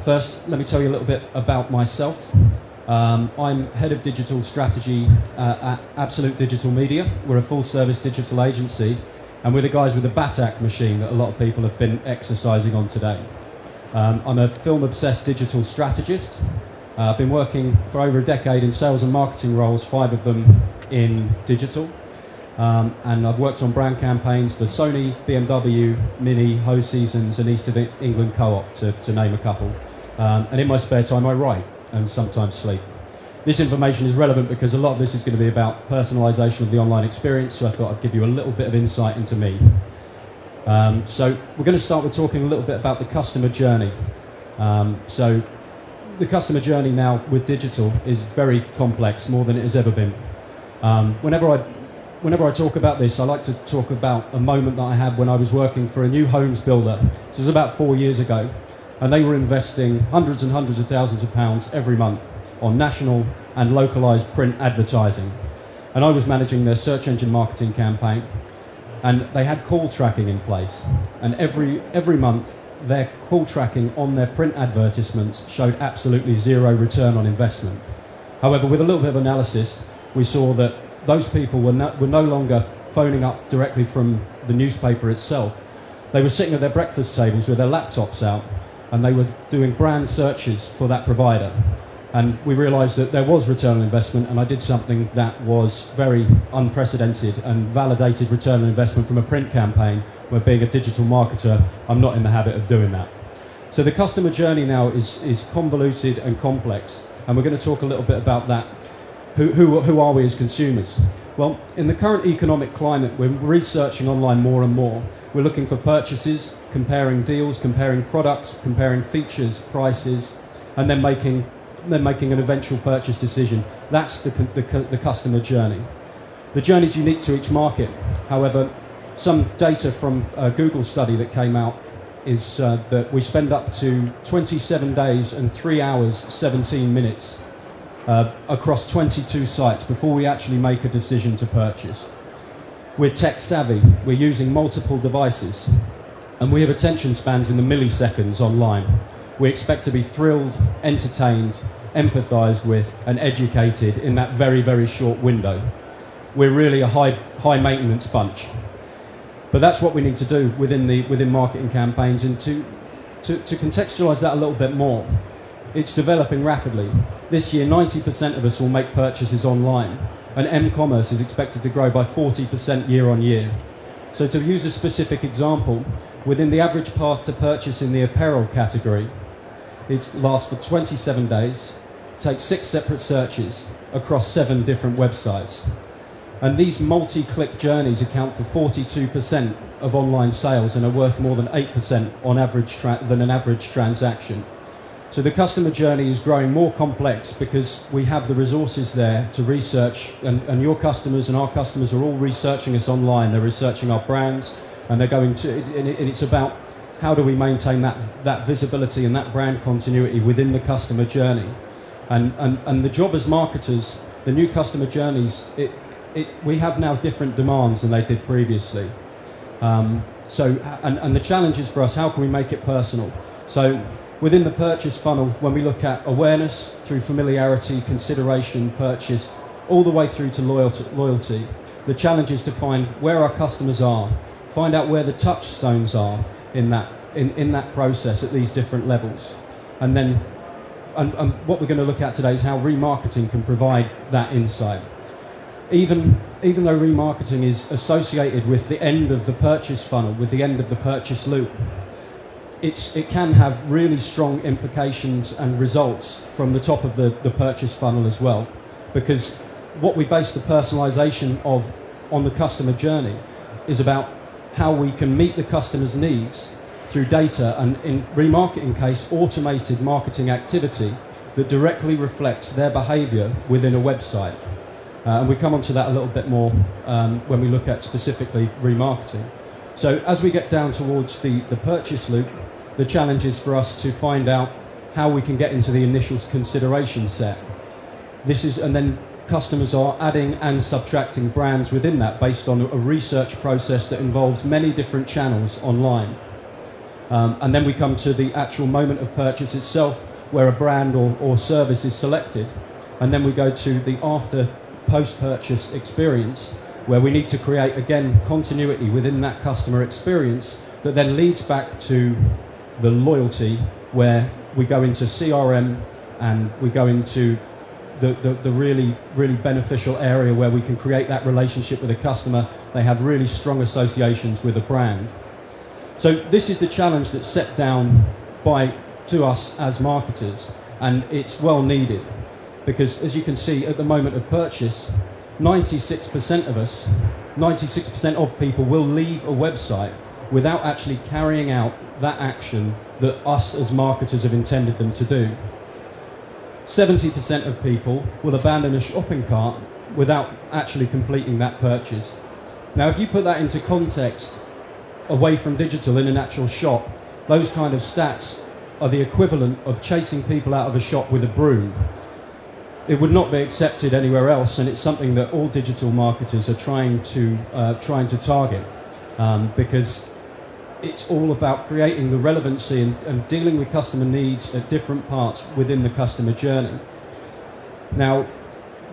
First, let me tell you a little bit about myself. I'm head of digital strategy at Absolute Digital Media. We're a full-service digital agency, and we're the guys with the Batak machine that a lot of people have been exercising on today. I'm a film-obsessed digital strategist. I've been working for over a decade in sales and marketing roles, 5 of them in digital. And I've worked on brand campaigns for Sony, BMW, Mini, Ho Seasons and East of England Co-op, to name a couple. And in my spare time I write and sometimes sleep. This information is relevant because a lot of this is going to be about personalisation of the online experience, so I thought I'd give you a little bit of insight into me. So we're going to start with talking a little bit about the customer journey. So the customer journey now with digital is very complex, more than it has ever been. Whenever I talk about this, I like to talk about a moment that I had when I was working for a new homes builder. This was about 4 years ago, and they were investing hundreds and hundreds of thousands of pounds every month on national and localised print advertising. And I was managing their search engine marketing campaign, and they had call tracking in place. And every month, their call tracking on their print advertisements showed absolutely zero return on investment. However, with a little bit of analysis, we saw that those people were no longer phoning up directly from the newspaper itself. They were sitting at their breakfast tables with their laptops out, and they were doing brand searches for that provider. And we realised that there was return on investment, and I did something that was very unprecedented and validated return on investment from a print campaign, where being a digital marketer, I'm not in the habit of doing that. So the customer journey now is convoluted and complex, and we're going to talk a little bit about that. Who are we as consumers? Well, in the current economic climate, we're researching online more and more. We're looking for purchases, comparing deals, comparing products, comparing features, prices, and then making an eventual purchase decision. That's the customer journey. The journey is unique to each market. However, some data from a Google study that came out is that we spend up to 27 days and 3 hours, 17 minutes across 22 sites before we actually make a decision to purchase. We're tech savvy, we're using multiple devices, and we have attention spans in the milliseconds online. We expect to be thrilled, entertained, empathised with, and educated in that very, very short window. We're really a high maintenance bunch. But that's what we need to do within marketing campaigns, and to contextualise that a little bit more. It's developing rapidly. This year, 90% of us will make purchases online, and m-commerce is expected to grow by 40% year on year. So to use a specific example, within the average path to purchase in the apparel category, it lasts for 27 days, takes 6 separate searches across 7 different websites. And these multi-click journeys account for 42% of online sales and are worth more than 8% on average than an average transaction. So the customer journey is growing more complex because we have the resources there to research, and your customers and our customers are all researching us online. They're researching our brands, and they're going to, and it's about how do we maintain that visibility and that brand continuity within the customer journey. And the job as marketers, the new customer journeys, we have now different demands than they did previously. And the challenge is for us, how can we make it personal? So within the purchase funnel, when we look at awareness through familiarity, consideration, purchase, all the way through to loyalty, the challenge is to find where our customers are, find out where the touchstones are in that process at these different levels. And then what we're going to look at today is how remarketing can provide that insight. Even though remarketing is associated with the end of the purchase funnel, with the end of the purchase loop, it can have really strong implications and results from the top of the purchase funnel as well. Because what we base the personalisation of on the customer journey is about how we can meet the customer's needs through data, and in remarketing case, automated marketing activity that directly reflects their behaviour within a website. And we come onto that a little bit more when we look at specifically remarketing. So as we get down towards the purchase loop, the challenge is for us to find out how we can get into the initial consideration set. And then customers are adding and subtracting brands within that based on a research process that involves many different channels online. And then we come to the actual moment of purchase itself, where a brand or service is selected. And then we go to the after post-purchase experience, where we need to create, again, continuity within that customer experience that then leads back to the loyalty, where we go into CRM and we go into the really, really beneficial area where we can create that relationship with a customer. They have really strong associations with a brand. So this is the challenge that's set down to us as marketers, and it's well needed, because as you can see at the moment of purchase, 96% of us, 96% of people will leave a website without actually carrying out that action that us as marketers have intended them to do. 70% of people will abandon a shopping cart without actually completing that purchase. Now, if you put that into context away from digital in an actual shop, those kind of stats are the equivalent of chasing people out of a shop with a broom. It would not be accepted anywhere else, and it's something that all digital marketers are trying to target, because it's all about creating the relevancy and dealing with customer needs at different parts within the customer journey. Now,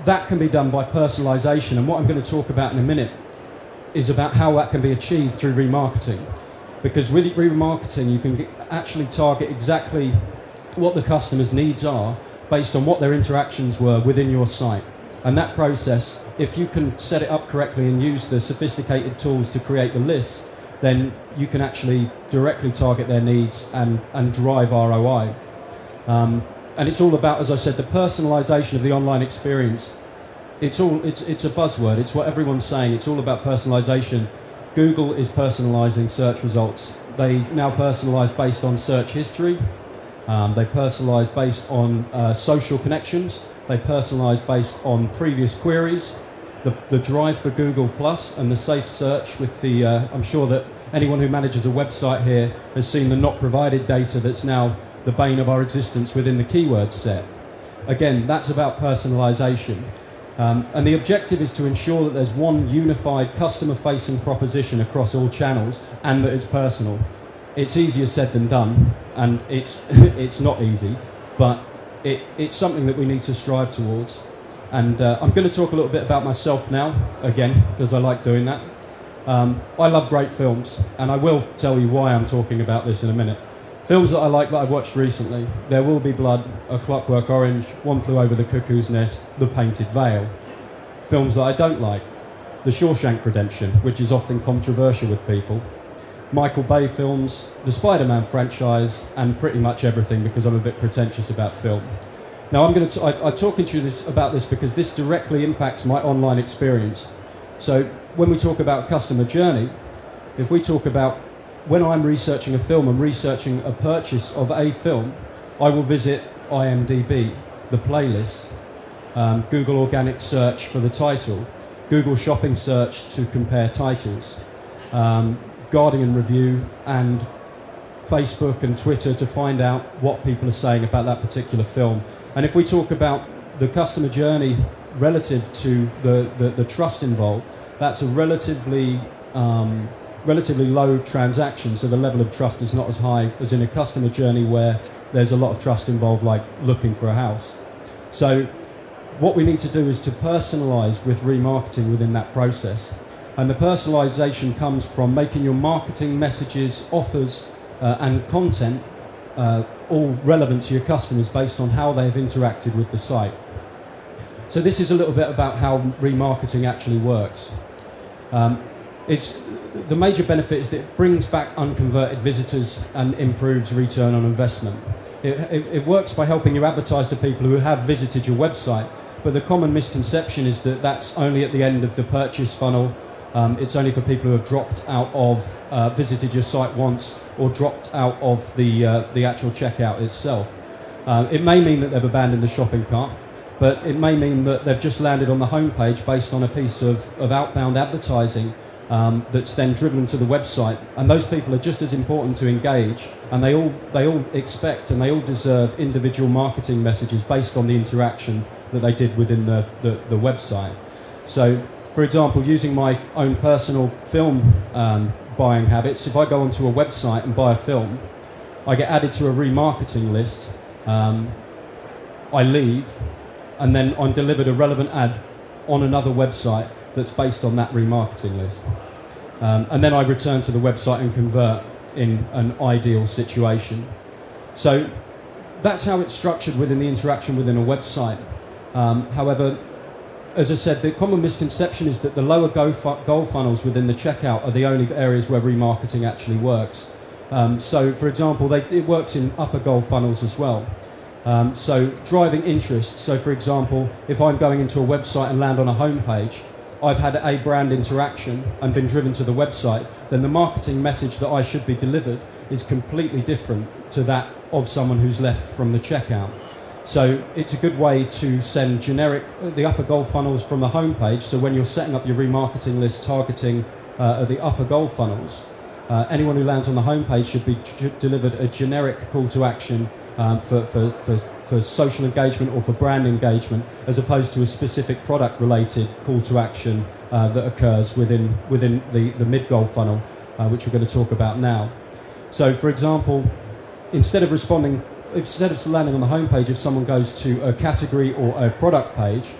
that can be done by personalization, and what I'm going to talk about in a minute is about how that can be achieved through remarketing. Because with remarketing, you can actually target exactly what the customer's needs are based on what their interactions were within your site. And that process, if you can set it up correctly and use the sophisticated tools to create the lists, then you can actually directly target their needs and drive ROI. And it's all about, as I said, the personalization of the online experience. It's a buzzword. It's what everyone's saying. It's all about personalization. Google is personalizing search results. They now personalize based on search history. They personalize based on social connections. They personalize based on previous queries. The drive for Google Plus and the safe search with the, I'm sure that anyone who manages a website here has seen the not provided data that's now the bane of our existence within the keyword set. Again, that's about personalization. And the objective is to ensure that there's one unified customer-facing proposition across all channels and that it's personal. It's easier said than done, and it's not easy, but it's something that we need to strive towards. And I'm going to talk a little bit about myself now, again, because I like doing that. I love great films, and I will tell you why I'm talking about this in a minute. Films that I like that I've watched recently: There Will Be Blood, A Clockwork Orange, One Flew Over the Cuckoo's Nest, The Painted Veil. Films that I don't like: The Shawshank Redemption, which is often controversial with people. Michael Bay films, the Spider-Man franchise, and pretty much everything, because I'm a bit pretentious about film. Now, I'm talking to you about this because this directly impacts my online experience. So when we talk about customer journey, if we talk about when I'm researching a film and researching a purchase of a film, I will visit IMDb, the playlist, Google Organic Search for the title, Google Shopping Search to compare titles, Guardian Review, and Facebook and Twitter to find out what people are saying about that particular film. And if we talk about the customer journey relative to the trust involved, that's a relatively low transaction, so the level of trust is not as high as in a customer journey where there's a lot of trust involved, like looking for a house. So what we need to do is to personalize with remarketing within that process. And the personalization comes from making your marketing messages, offers, and content all relevant to your customers based on how they've interacted with the site. So this is a little bit about how remarketing actually works. The major benefit is that it brings back unconverted visitors and improves return on investment. It works by helping you advertise to people who have visited your website, but the common misconception is that that's only at the end of the purchase funnel. It's only for people who have dropped out of, visited your site once, or dropped out of the actual checkout itself. It may mean that they've abandoned the shopping cart, but it may mean that they've just landed on the homepage based on a piece of outbound advertising that's then driven to the website. And those people are just as important to engage, and they all expect and they all deserve individual marketing messages based on the interaction that they did within the website. So, for example, using my own personal film buying habits. If I go onto a website and buy a film, I get added to a remarketing list, I leave, and then I'm delivered a relevant ad on another website that's based on that remarketing list. And then I return to the website and convert in an ideal situation. So that's how it's structured within the interaction within a website. However, as I said, the common misconception is that the lower goal funnels within the checkout are the only areas where remarketing actually works. So, for example, it works in upper goal funnels as well. So driving interest. So, for example, if I'm going into a website and land on a homepage, I've had a brand interaction and been driven to the website, then the marketing message that I should be delivered is completely different to that of someone who's left from the checkout. So it's a good way to send the upper goal funnels from the homepage. So when you're setting up your remarketing list targeting the upper goal funnels, anyone who lands on the homepage should be delivered a generic call to action for social engagement or for brand engagement, as opposed to a specific product-related call to action that occurs within the mid-goal funnel, which we're going to talk about now. So, for example, instead of landing on the homepage, if someone goes to a category or a product page,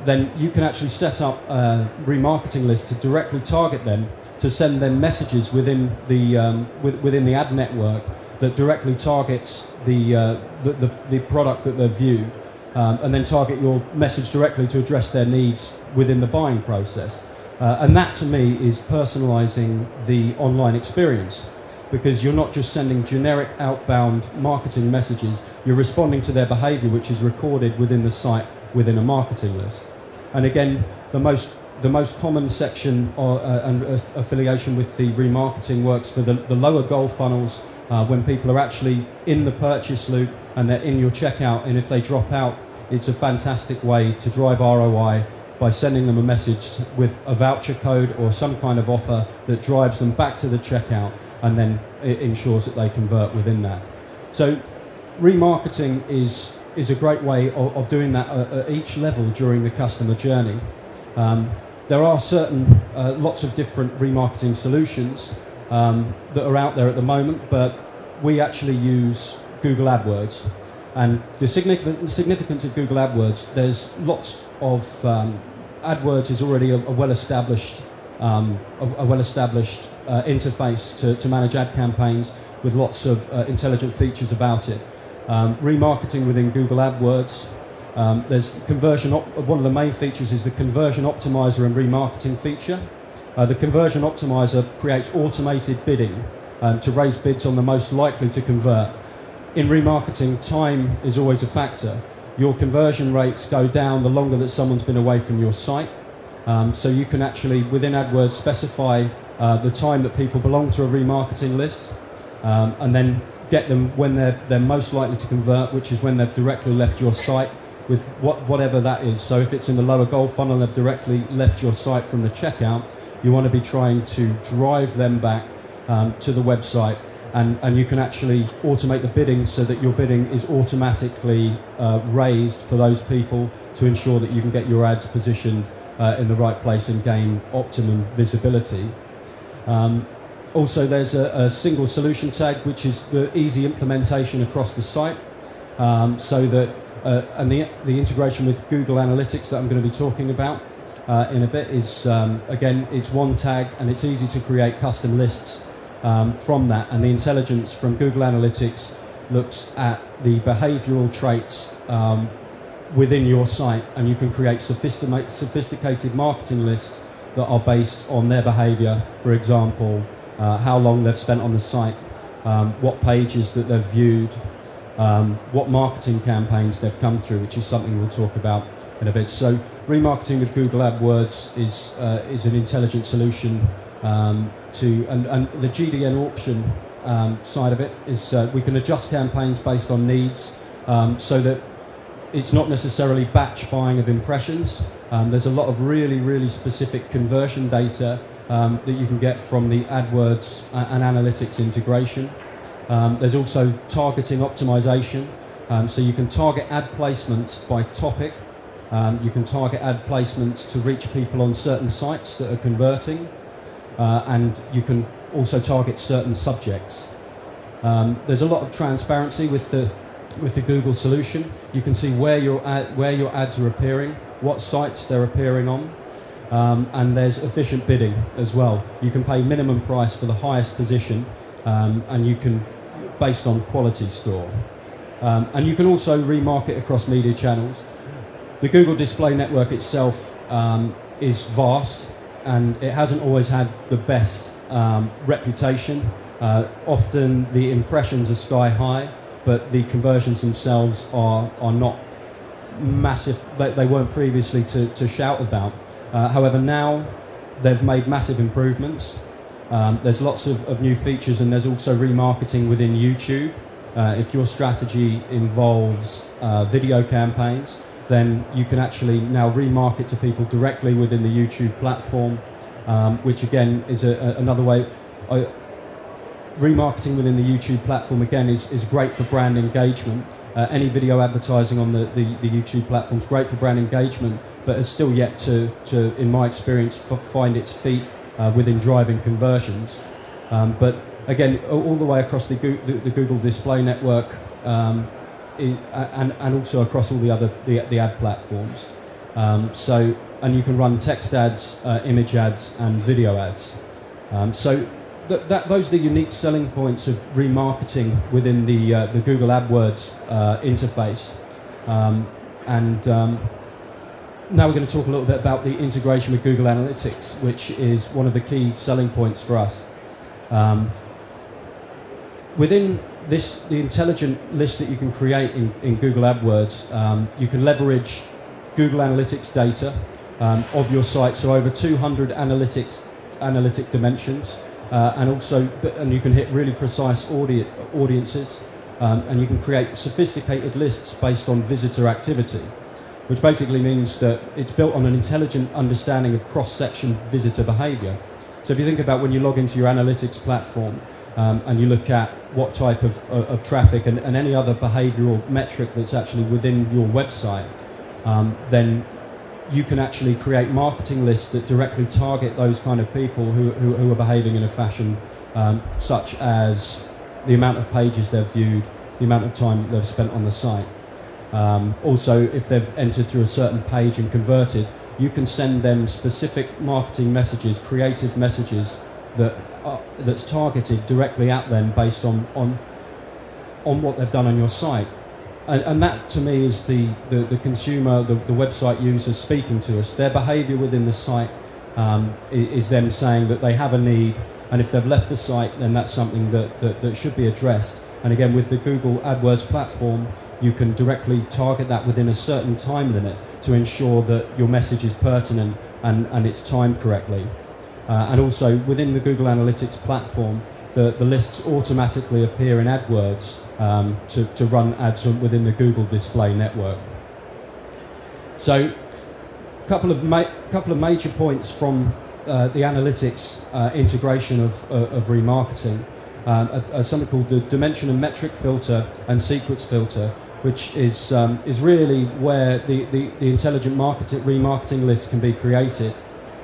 then you can actually set up a remarketing list to directly target them, to send them messages within the ad network that directly targets the product that they've viewed, and then target your message directly to address their needs within the buying process. And that, to me, is personalising the online experience, because you're not just sending generic outbound marketing messages, you're responding to their behaviour, which is recorded within the site within a marketing list. And again, the most common section and affiliation with the remarketing works for the lower goal funnels, when people are actually in the purchase loop and they're in your checkout, and if they drop out, it's a fantastic way to drive ROI by sending them a message with a voucher code or some kind of offer that drives them back to the checkout, and then it ensures that they convert within that. So remarketing is a great way of doing that at each level during the customer journey. There are lots of different remarketing solutions that are out there at the moment, but we actually use Google Adwords. And the significance of Google Adwords, there's lots of AdWords is already a well-established interface to manage ad campaigns with lots of intelligent features about it. Remarketing within Google AdWords, there's conversion. One of the main features is the conversion optimizer and remarketing feature. The conversion optimizer creates automated bidding to raise bids on the most likely to convert. In remarketing, time is always a factor. Your conversion rates go down the longer that someone's been away from your site. So you can actually, within AdWords, specify the time that people belong to a remarketing list, and then get them when they're most likely to convert, which is when they've directly left your site, with whatever that is. So if it's in the lower goal funnel and they've directly left your site from the checkout, you want to be trying to drive them back to the website, and you can actually automate the bidding so that your bidding is automatically raised for those people to ensure that you can get your ads positioned in the right place and gain optimum visibility. Also, there's a single solution tag, which is the easy implementation across the site, so that and the integration with Google Analytics that I'm going to be talking about in a bit is, again, it's one tag and it's easy to create custom lists from that. And the intelligence from Google Analytics looks at the behavioral traits within your site, and you can create sophisticated marketing lists that are based on their behavior. For example, how long they've spent on the site, what pages that they've viewed, what marketing campaigns they've come through, which is something we'll talk about in a bit. So remarketing with Google AdWords is an intelligent solution and the GDN auction side of it is we can adjust campaigns based on needs, so that it's not necessarily batch buying of impressions. There's a lot of really specific conversion data that you can get from the AdWords and analytics integration. There's also targeting optimization, so you can target ad placements by topic. You can target ad placements to reach people on certain sites that are converting, and you can also target certain subjects. There's a lot of transparency with the Google solution. You can see where your ads are appearing, what sites they're appearing on, and there's efficient bidding as well. You can pay minimum price for the highest position, and you can, based on quality score. And you can also remarket across media channels. The Google Display Network itself is vast, and it hasn't always had the best reputation. Often the impressions are sky high, but the conversions themselves are not massive. They weren't previously to shout about. However, now they've made massive improvements. There's lots of new features, and there's also remarketing within YouTube. If your strategy involves video campaigns, then you can actually now remarket to people directly within the YouTube platform, which again is another way. Remarketing within the YouTube platform again is great for brand engagement. Any video advertising on the YouTube platform is great for brand engagement, but has still yet to in my experience, find its feet within driving conversions. But again, all the way across the Google Display Network, and also across all the other ad platforms. And you can run text ads, image ads, and video ads. Those are the unique selling points of remarketing within the Google Adwords interface. Now we're going to talk a little bit about the integration with Google Analytics, which is one of the key selling points for us. Within the intelligent list that you can create in Google AdWords, you can leverage Google Analytics data of your site, so over 200 analytic dimensions, and you can hit really precise audiences, and you can create sophisticated lists based on visitor activity, which basically means that it's built on an intelligent understanding of cross-section visitor behavior. So if you think about when you log into your analytics platform, and you look at what type of traffic and any other behavioural metric that's actually within your website, then you can actually create marketing lists that directly target those kind of people who are behaving in a fashion such as the amount of pages they've viewed, the amount of time that they've spent on the site. Also, if they've entered through a certain page and converted, you can send them specific marketing messages, creative messages that's targeted directly at them based on what they've done on your site. And that to me is the consumer, the website user speaking to us. Their behaviour within the site is them saying that they have a need, and if they've left the site, then that's something that should be addressed. And again, with the Google AdWords platform, you can directly target that within a certain time limit to ensure that your message is pertinent and it's timed correctly. And also within the Google Analytics platform, the lists automatically appear in AdWords to run ads within the Google Display Network. So, a couple of major points from the analytics integration of remarketing. Something called the dimension and metric filter and sequence filter, which is really where the intelligent remarketing lists can be created.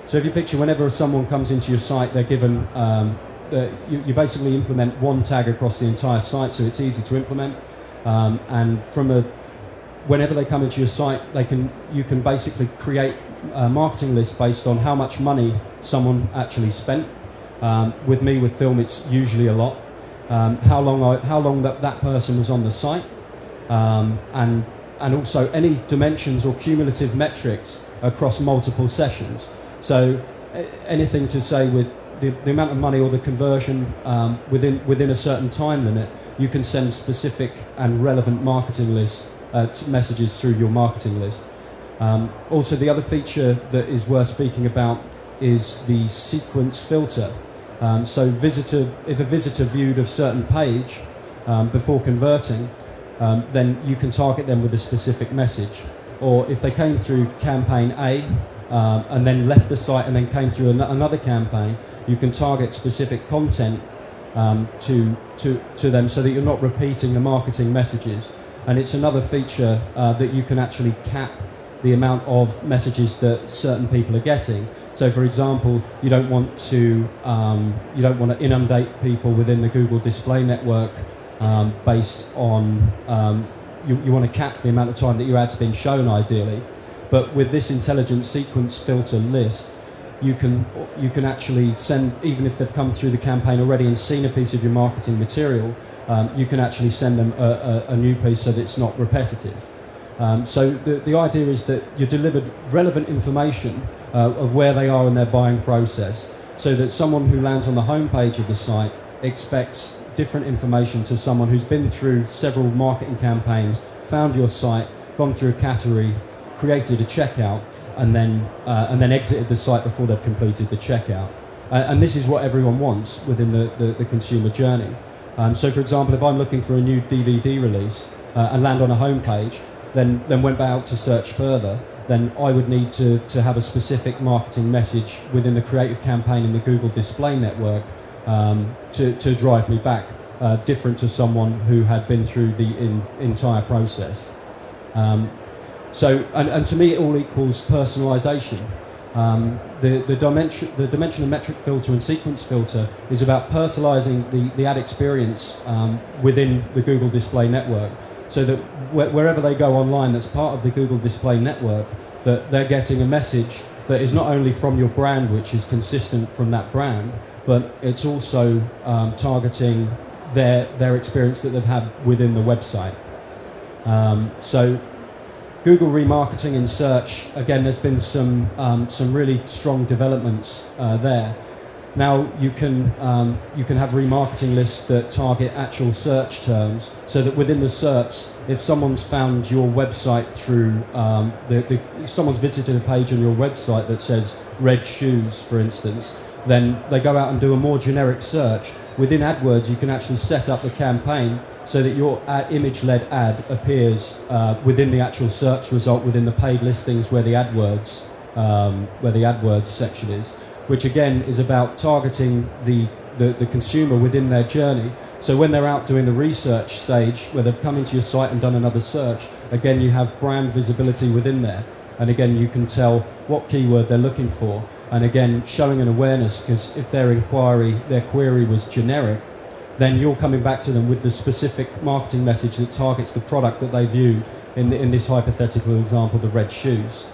So if you picture whenever someone comes into your site, they're given, you basically implement one tag across the entire site, so it's easy to implement. And whenever they come into your site, you can basically create a marketing list based on how much money someone actually spent. With me, with film, it's usually a lot. How long that person was on the site, and also any dimensions or cumulative metrics across multiple sessions. So anything to say with the amount of money or the conversion within a certain time limit, you can send specific and relevant marketing lists, messages through your marketing list. Also, the other feature that is worth speaking about is the sequence filter. So if a visitor viewed a certain page before converting, then you can target them with a specific message. Or if they came through campaign A and then left the site and then came through another campaign, you can target specific content to them so that you're not repeating the marketing messages. And it's another feature that you can actually cap the amount of messages that certain people are getting. So, for example, you don't want to inundate people within the Google Display Network based on you want to cap the amount of time that your ad's been shown, ideally. But with this intelligent sequence filter list, you can actually send, even if they've come through the campaign already and seen a piece of your marketing material, you can actually send them a new piece so that it's not repetitive. So the idea is that you're delivered relevant information of where they are in their buying process, so that someone who lands on the homepage of the site expects different information to someone who's been through several marketing campaigns, found your site, gone through a category, created a checkout, and then exited the site before they've completed the checkout. And this is what everyone wants within the consumer journey. So, for example, if I'm looking for a new DVD release and land on a homepage, then went out to search further, then I would need to have a specific marketing message within the creative campaign in the Google Display Network to drive me back, different to someone who had been through the entire process. So, and to me, it all equals personalisation. The dimension of metric filter and sequence filter is about personalising the ad experience within the Google Display Network, so that wherever they go online that's part of the Google Display Network, that they're getting a message that is not only from your brand, which is consistent from that brand, but it's also targeting their experience that they've had within the website. So Google remarketing in search, again, there's been some really strong developments there. Now you can have remarketing lists that target actual search terms, so that within the search, if someone's found your website through if someone's visited a page on your website that says red shoes, for instance, then they go out and do a more generic search. Within AdWords, you can actually set up the campaign so that your image-led ad appears within the actual search result within the paid listings where the AdWords section is, which again is about targeting the consumer within their journey. So when they're out doing the research stage, where they've come into your site and done another search, again you have brand visibility within there, and again you can tell what keyword they're looking for, and again showing an awareness, because if their query was generic, then you're coming back to them with the specific marketing message that targets the product that they viewed in this hypothetical example, the red shoes.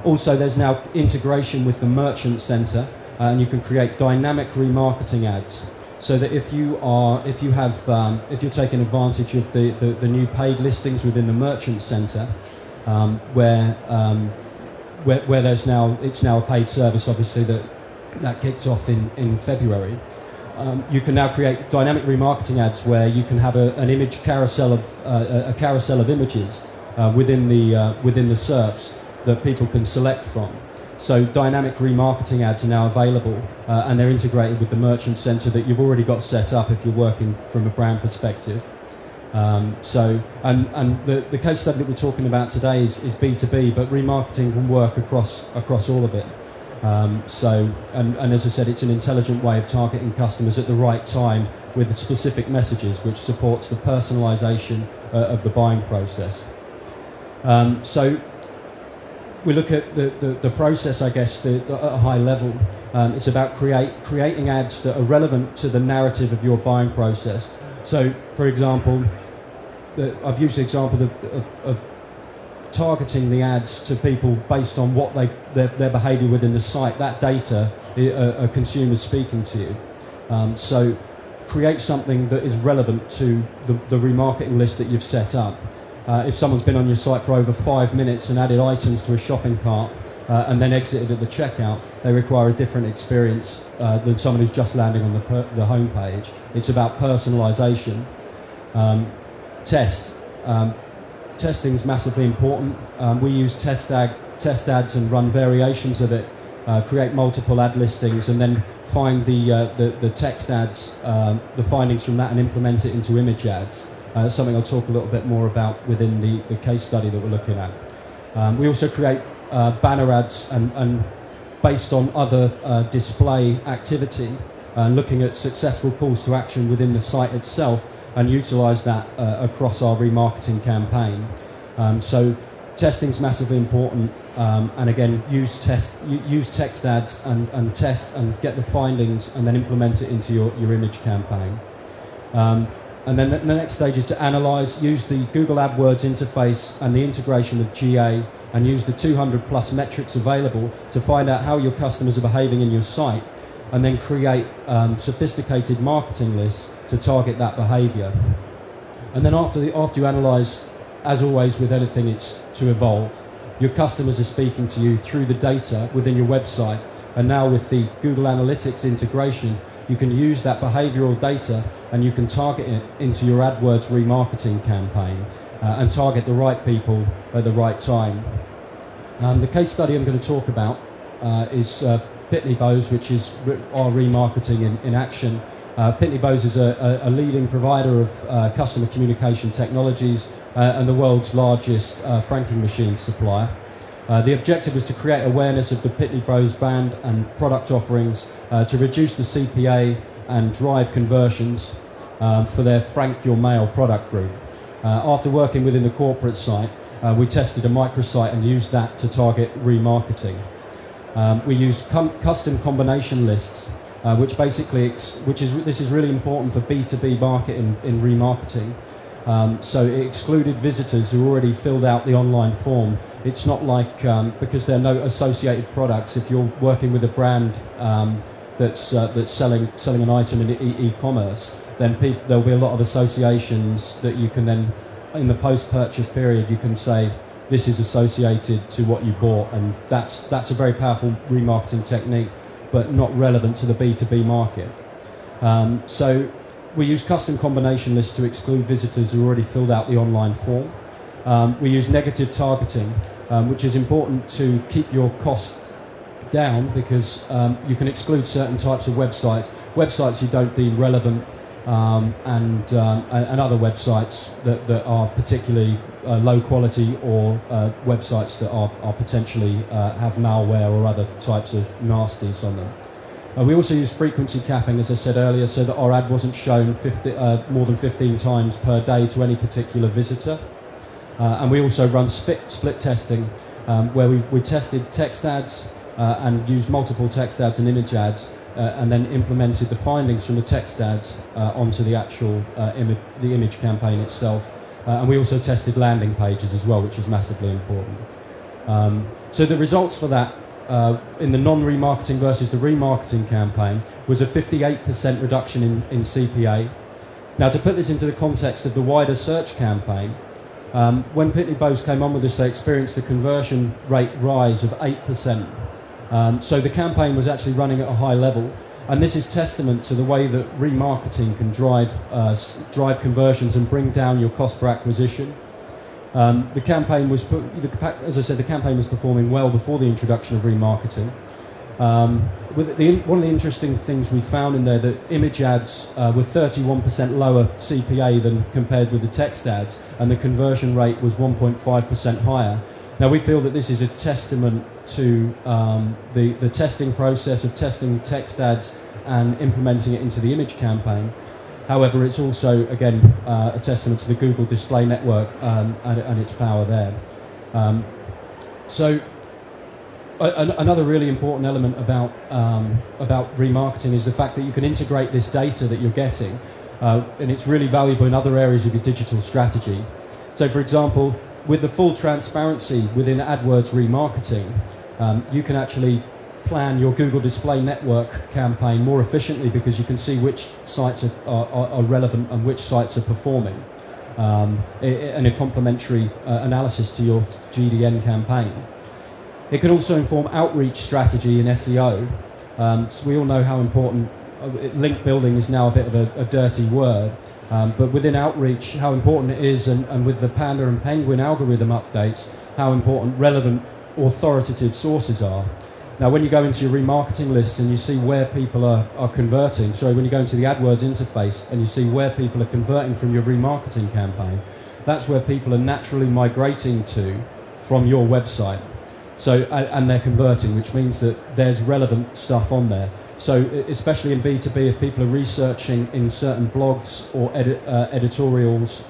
Also, there's now integration with the Merchant Center, and you can create dynamic remarketing ads. So that if you're taking advantage of the new paid listings within the Merchant Center, where it's now a paid service, obviously that kicked off in February. You can now create dynamic remarketing ads where you can have an image carousel of a carousel of images within the SERPs that people can select from. So dynamic remarketing ads are now available, and they're integrated with the Merchant Center that you've already got set up if you're working from a brand perspective. So the case study that we're talking about today is B2B, but remarketing can work across all of it. And as I said, it's an intelligent way of targeting customers at the right time with specific messages, which supports the personalization of the buying process. So we look at the process, I guess, at a high level. It's about creating ads that are relevant to the narrative of your buying process. So, for example, I've used the example of targeting the ads to people based on what their behaviour within the site. That data, a consumer speaking to you. So create something that is relevant to the remarketing list that you've set up. If someone's been on your site for over 5 minutes and added items to a shopping cart and then exited at the checkout, they require a different experience than someone who's just landing on the home page. It's about personalisation. Testing is massively important. We use test ads and run variations of it, create multiple ad listings, and then find the text ads, the findings from that, and implement it into image ads. Something I'll talk a little bit more about within the case study that we're looking at. We also create banner ads and based on other display activity, looking at successful calls to action within the site itself, and utilise that across our remarketing campaign. So testing's massively important, and again, use text ads and test and get the findings and then implement it into your image campaign. And then the next stage is to analyze, use the Google Adwords interface and the integration with GA, and use the 200 plus metrics available to find out how your customers are behaving in your site, and then create sophisticated marketing lists to target that behavior. And then after you analyze, as always with anything, it's to evolve. Your customers are speaking to you through the data within your website, and now with the Google Analytics integration, you can use that behavioral data and you can target it into your AdWords remarketing campaign and target the right people at the right time. The case study I'm going to talk about is Pitney Bowes, which is our remarketing in action. Pitney Bowes is a leading provider of customer communication technologies and the world's largest franking machine supplier. The objective was to create awareness of the Pitney Bowes brand and product offerings to reduce the CPA and drive conversions for their Frank Your Mail product group. After working within the corporate site, we tested a microsite and used that to target remarketing. We used custom combination lists, which basically, this is really important for B2B marketing in remarketing. So it excluded visitors who already filled out the online form. It's not like, because there are no associated products, if you're working with a brand that's selling an item in e-commerce, then there'll be a lot of associations that you can then, in the post-purchase period, you can say, this is associated to what you bought, and that's a very powerful remarketing technique, but not relevant to the B2B market. So we use custom combination lists to exclude visitors who already filled out the online form. We use negative targeting, which is important to keep your cost down, because you can exclude certain types of websites you don't deem relevant, and other websites that are particularly low quality, or websites that are potentially have malware or other types of nasties on them. We also use frequency capping, as I said earlier, so that our ad wasn't shown more than 15 times per day to any particular visitor. And we also run split testing, where we tested text ads and used multiple text ads and image ads, and then implemented the findings from the text ads onto the actual the image campaign itself. And we also tested landing pages as well, which is massively important. So the results for that, in the non-remarketing versus the remarketing campaign, was a 58% reduction in CPA. Now, to put this into the context of the wider search campaign, when Pitney Bowes came on with this, they experienced a conversion rate rise of 8%. So the campaign was actually running at a high level, and this is testament to the way that remarketing can drive conversions and bring down your cost per acquisition. The campaign was, as I said, the campaign was performing well before the introduction of remarketing. One of the interesting things we found in there, that image ads were 31% lower CPA than compared with the text ads, and the conversion rate was 1.5% higher. Now, we feel that this is a testament to the testing process of testing text ads and implementing it into the image campaign. However, it's also, again, a testament to the Google Display Network and its power there. So another really important element about remarketing is the fact that you can integrate this data that you're getting, and it's really valuable in other areas of your digital strategy. So, for example, with the full transparency within AdWords remarketing, you can actually plan your Google Display Network campaign more efficiently, because you can see which sites are relevant and which sites are performing, in a complementary analysis to your GDN campaign. It can also inform outreach strategy in SEO. So we all know how important link building is now a bit of a dirty word, but within outreach, how important it is, and with the Panda and Penguin algorithm updates, how important relevant authoritative sources are. Now, when you go into your remarketing lists and you see where people are converting, when you go into the AdWords interface and you see where people are converting from your remarketing campaign, that's where people are naturally migrating to from your website. So, and they're converting, which means that there's relevant stuff on there. So, especially in B2B, if people are researching in certain blogs or editorials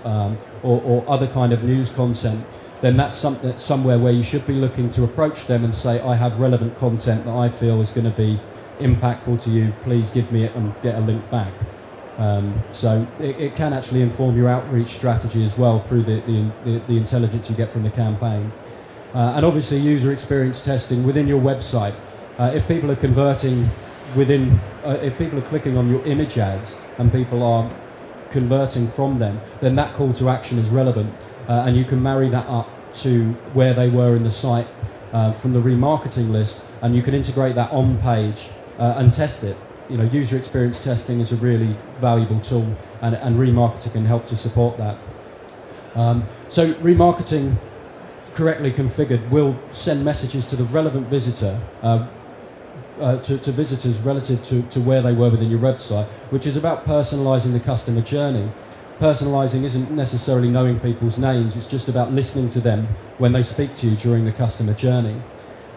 or other kind of news content, then that's somewhere where you should be looking to approach them and say, I have relevant content that I feel is going to be impactful to you, please give me it and get a link back. So it can actually inform your outreach strategy as well through the intelligence you get from the campaign. And obviously user experience testing within your website. If people are converting if people are clicking on your image ads and people are converting from them, then that call to action is relevant. And you can marry that up to where they were in the site from the remarketing list, and you can integrate that on page and test it. You know, user experience testing is a really valuable tool, and remarketing can help to support that. So remarketing, correctly configured, will send messages to the relevant visitor, to visitors relative to where they were within your website, which is about personalising the customer journey. Personalising isn't necessarily knowing people's names, it's just about listening to them when they speak to you during the customer journey.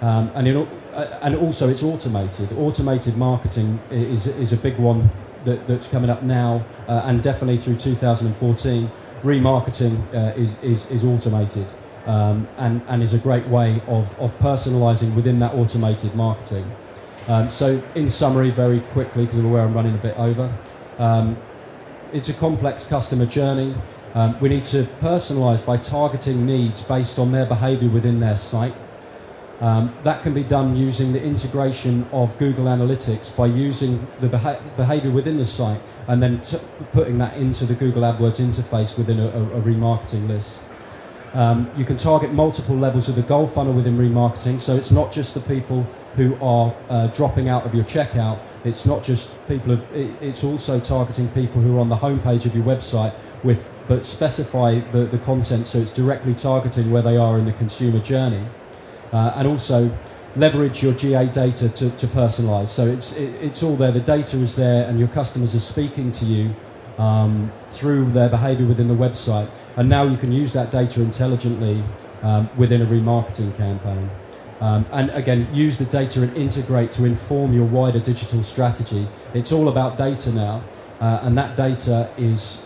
And also it's automated. Automated marketing is a big one that's coming up now, and definitely through 2014. Remarketing is automated, and is a great way of personalising within that automated marketing. So in summary, very quickly, because I'm aware I'm running a bit over, it's a complex customer journey. We need to personalise by targeting needs based on their behaviour within their site. That can be done using the integration of Google Analytics by using the behaviour within the site and then putting that into the Google Adwords interface within a remarketing list. You can target multiple levels of the goal funnel within remarketing, so it's not just the people who are dropping out of your checkout, it's not just people, it's also targeting people who are on the homepage of your website, but specify the content so it's directly targeting where they are in the consumer journey. And also leverage your GA data to personalise. So it's all there, the data is there, and your customers are speaking to you through their behaviour within the website. And now you can use that data intelligently within a remarketing campaign. And again, use the data and integrate to inform your wider digital strategy. It's all about data now, and that data is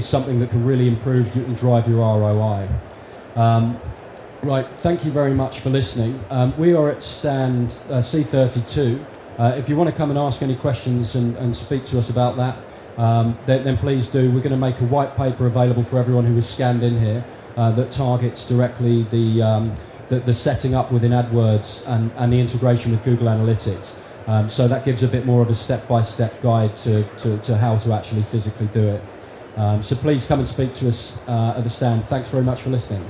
something that can really improve and drive your ROI. Right, thank you very much for listening. We are at stand C32. If you want to come and ask any questions and speak to us about that, then please do. We're going to make a white paper available for everyone who was scanned in here that targets directly the setting up within AdWords and the integration with Google Analytics. So that gives a bit more of a step-by-step guide to how to actually physically do it. So please come and speak to us at the stand. Thanks very much for listening.